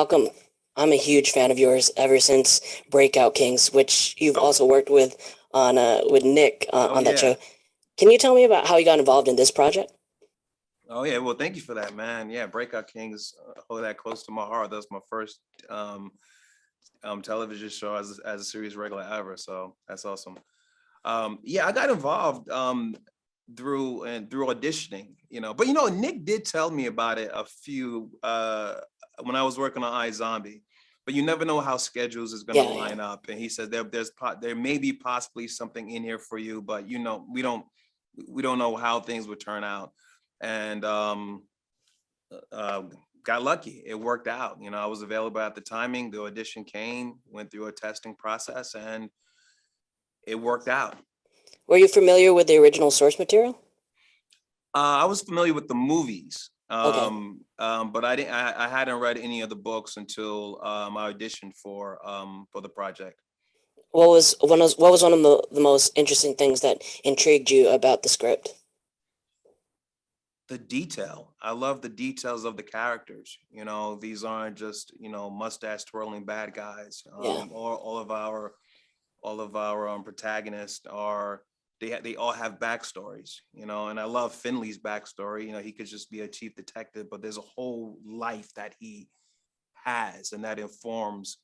Malcolm, I'm a huge fan of yours ever since Breakout Kings, which you've Oh, also worked with Nick oh on that yeah. show. Can you tell me about how you got involved in this project? Oh yeah. Well, thank you for that, man. Yeah, Breakout Kings hold that close to my heart. That was my first um, television show as a series regular ever. So that's awesome. Yeah, I got involved through auditioning, But Nick did tell me about it a few when I was working on iZombie. But you never know how schedules is going to Yeah, yeah. line up. And he said there may be possibly something in here for you, but we don't know how things would turn out. And uh, got lucky. It worked out. I was available at the timing. The audition came, went through a testing process, and it worked out. Were you familiar with the original source material? I was familiar with the movies, Okay. but I didn't. I hadn't read any of the books until I auditioned for the project. What was one of the most interesting things that intrigued you about the script? The detail. I love the details of the characters. These aren't just mustache twirling bad guys. Yeah. All of our protagonists are they all have backstories, and I love Finley's backstory. He could just be a chief detective, but there's a whole life that he has, and that informs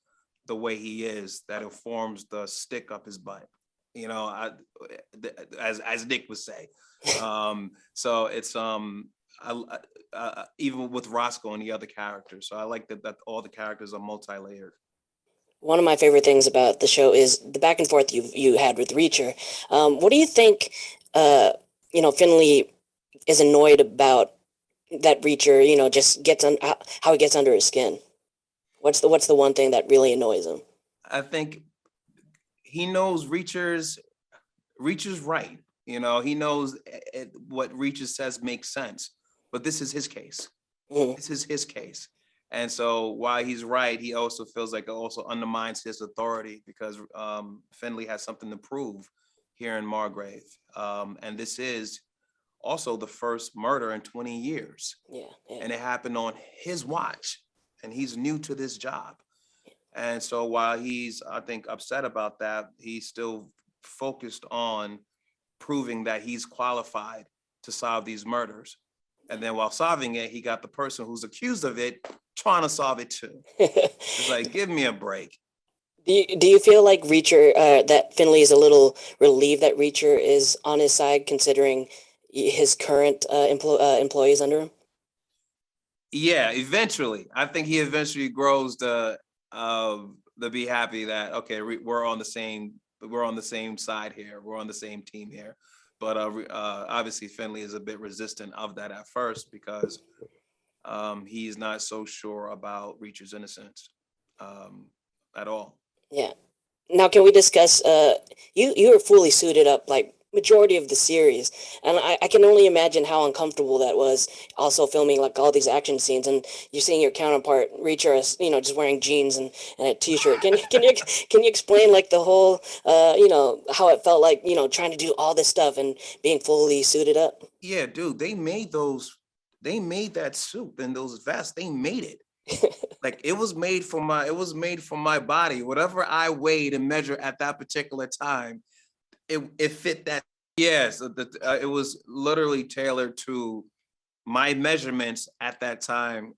the way he is, that informs the stick up his butt. I, as Nick would say. So it's even with Roscoe and the other characters. So I like that all the characters are multi-layered. One of my favorite things about the show is the back and forth you had with Reacher. What do you think? Finley is annoyed about that Reacher, just gets on how he gets under his skin. What's the one thing that really annoys him? I think he knows Reacher's right. He knows what Reacher says makes sense, but this is his case. Mhm. This is his case. And so while he's right, he also feels like it also undermines his authority because Finley has something to prove here in Margrave. And this is also the first murder in 20 years. Yeah, yeah, And it happened on his watch. And he's new to this job. And so while he's, I think, upset about that, he's still focused on proving that he's qualified to solve these murders. And then while solving it, he got the person who's accused of it trying to solve it too. yeah. It's like, give me a break. Do you feel like Reacher that Finley is a little relieved that Reacher is on his side, considering his current employees under him? Yeah, eventually, I think he eventually grows to be happy that okay, we're on the same side here, we're on the same team here. But obviously, Finley is a bit resistant of that at first because he's not so sure about Reacher's innocence um, at all. Yeah. Now, can we discuss? You were fully suited up like majority of the series, and I can only imagine how uncomfortable that was. Also filming like all these action scenes, and you're seeing your counterpart Reacher as just wearing jeans and a t-shirt. Can you explain like the whole how it felt like trying to do all this stuff and being fully suited up? Yeah, dude, they made those. They made that suit and those vests. They made it. Like it was made for my body. Whatever I weighed and measured at that particular time, it fit that. Yes, it was literally tailored to my measurements at that time.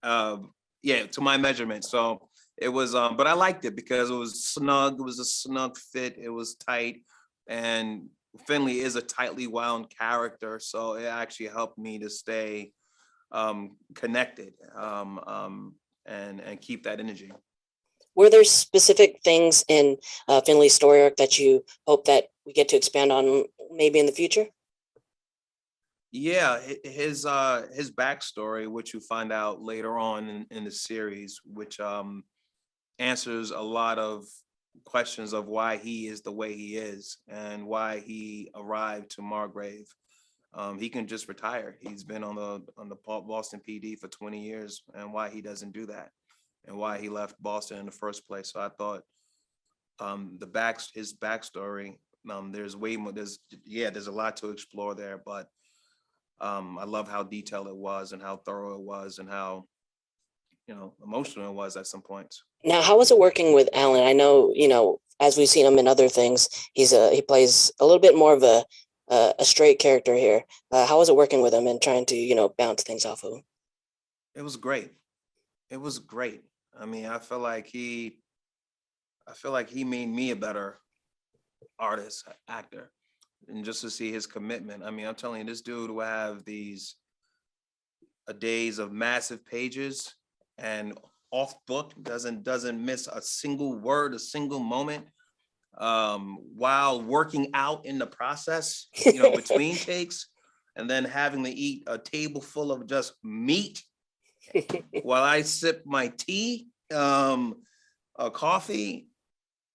Yeah, to my measurements. So it was, but I liked it because it was snug. It was a snug fit. It was tight, and Finley is a tightly wound character, so it actually helped me to stay connected and keep that energy. Were there specific things in Finley's story arc that you hope that we get to expand on maybe in the future? Yeah, his backstory, which you find out later on in the series, which answers a lot of questions of why he is the way he is and why he arrived to Margrave. He can just retire. He's been on the Boston PD for 20 years, and why he doesn't do that, and why he left Boston in the first place. So I thought his backstory. There's way more. There's a lot to explore there, but I love how detailed it was and how thorough it was and how emotional it was at some points. Now, how was it working with Alan? I know, as we've seen him in other things, he plays a little bit more of a straight character here. How was it working with him and trying to, bounce things off of him? It was great. It was great. I mean, I feel like he made me a better artist, actor, and just to see his commitment. I mean, I'm telling you, this dude will have these days of massive pages and off book, doesn't miss a single word, a single moment, while working out in the process, between takes, and then having to eat a table full of just meat while I sip my tea, a coffee.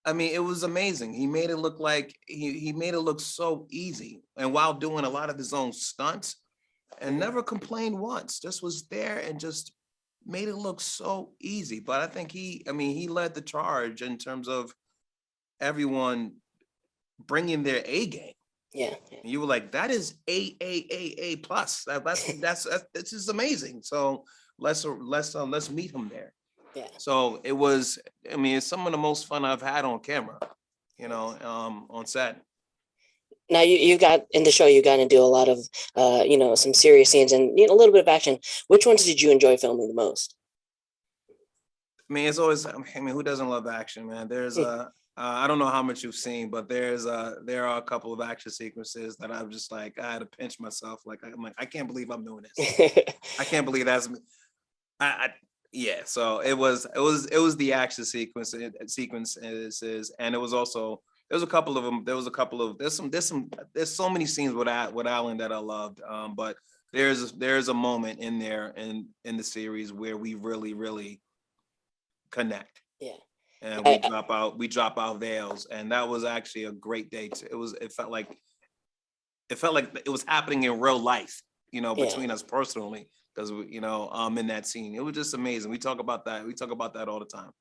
I mean, it was amazing. He made it look like he made it look so easy, and while doing a lot of his own stunts, and never complained once. Just was there and just made it look so easy. But I think he led the charge in terms of everyone bringing their A game. Yeah. And you were like, that is A plus. That's this is amazing. So let's meet him there. Yeah. So it was. I mean, it's some of the most fun I've had on camera. On set. Now you got in the show. You got to do a lot of, some serious scenes and a little bit of action. Which ones did you enjoy filming the most? I mean, it's always. I mean, who doesn't love action, man? There's I don't know how much you've seen, but there are a couple of action sequences that I'm just like, I had to pinch myself. Like, I'm like, I can't believe I'm doing this. I can't believe that's me. Yeah. So it was the action sequences, and it was also. There was a couple of them. There's so many scenes with Alan that I loved. But there's a moment in there in the series where we really connect. Yeah. And we drop out veils, and that was actually a great day. It felt like it was happening in real life, between us personally, because in that scene, it was just amazing. We talk about that all the time.